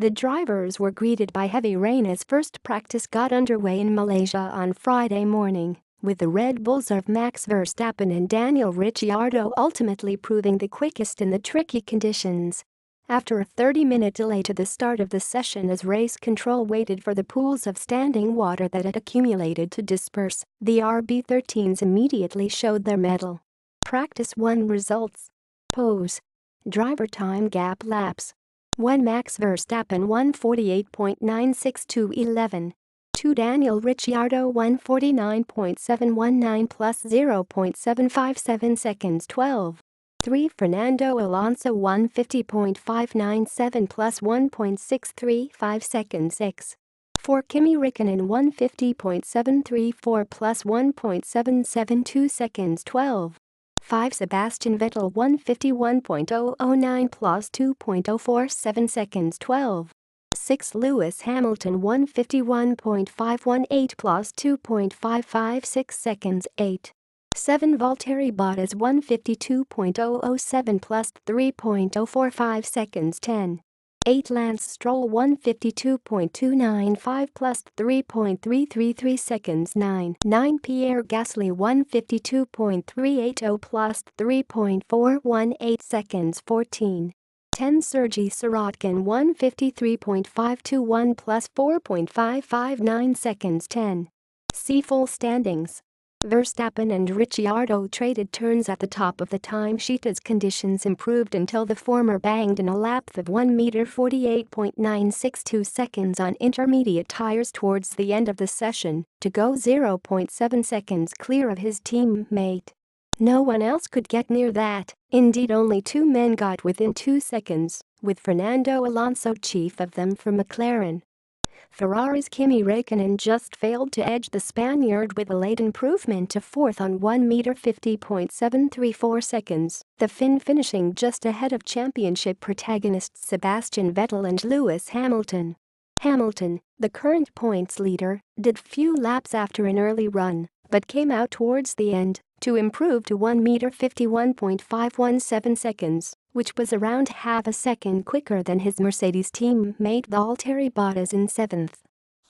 The drivers were greeted by heavy rain as first practice got underway in Malaysia on Friday morning, with the Red Bulls of Max Verstappen and Daniel Ricciardo ultimately proving the quickest in the tricky conditions. After a 30-minute delay to the start of the session as race control waited for the pools of standing water that had accumulated to disperse, the RB13s immediately showed their mettle. Practice 1 results. Pose. Driver time gap laps. 1 Max Verstappen 148.96211. 2 Daniel Ricciardo 149.719 plus 0.757 seconds 12. 3 Fernando Alonso 150.597 plus 1.635 seconds 6. 4 Kimi Räikkönen 150.734 plus 1.772 seconds 12. 5 Sebastian Vettel 151.009 plus 2.047 seconds 12. 6 Lewis Hamilton 151.518 plus 2.556 seconds 8. 7 Valtteri Bottas 152.007 plus 3.045 seconds 10. 8 Lance Stroll 152.295 plus 3.333 seconds 9. 9 Pierre Gasly 152.380 plus 3.418 seconds 14. 10 Sergey Sirotkin 153.521 plus 4.559 seconds 10. See full standings. Verstappen and Ricciardo traded turns at the top of the timesheet as conditions improved until the former banged in a lap of 1:48.962 seconds on intermediate tires towards the end of the session, to go 0.7 seconds clear of his teammate. No one else could get near that, indeed only 2 men got within 2 seconds, with Fernando Alonso chief of them for McLaren. Ferrari's Kimi Räikkönen just failed to edge the Spaniard with a late improvement to 4th on 1:50.734 seconds, the Finn finishing just ahead of championship protagonists Sebastian Vettel and Lewis Hamilton. Hamilton, the current points leader, did few laps after an early run, but came out towards the end to improve to 1:51.517 seconds, which was around half a second quicker than his Mercedes teammate Valtteri Bottas in 7th.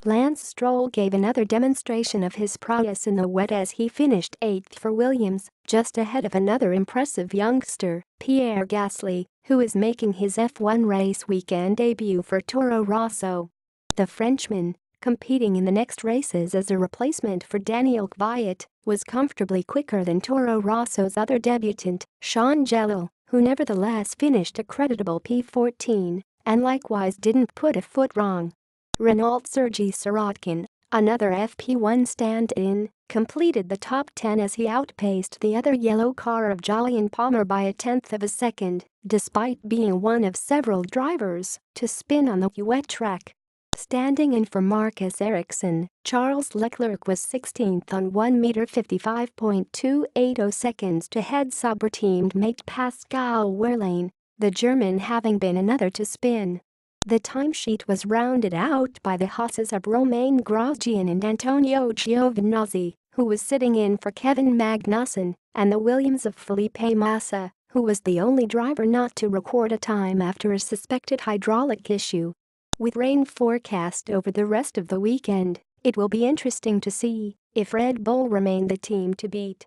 Lance Stroll gave another demonstration of his prowess in the wet as he finished 8th for Williams, just ahead of another impressive youngster, Pierre Gasly, who is making his F1 race weekend debut for Toro Rosso. The Frenchman, competing in the next races as a replacement for Daniel Kvyat, was comfortably quicker than Toro Rosso's other debutant, Sean Gellel, who nevertheless finished a creditable P14 and likewise didn't put a foot wrong. Renault's Sergey Sirotkin, another FP1 stand-in, completed the top 10 as he outpaced the other yellow car of Jolyon Palmer by a tenth of a second, despite being one of several drivers to spin on the wet track. Standing in for Marcus Ericsson, Charles Leclerc was 16th on 1:55.280 seconds to head Sauber teammate Pascal Wehrlein, the German having been another to spin. The timesheet was rounded out by the Haas's of Romain Grosjean and Antonio Giovinazzi, who was sitting in for Kevin Magnussen, and the Williams of Felipe Massa, who was the only driver not to record a time after a suspected hydraulic issue. With rain forecast over the rest of the weekend, it will be interesting to see if Red Bull remain the team to beat.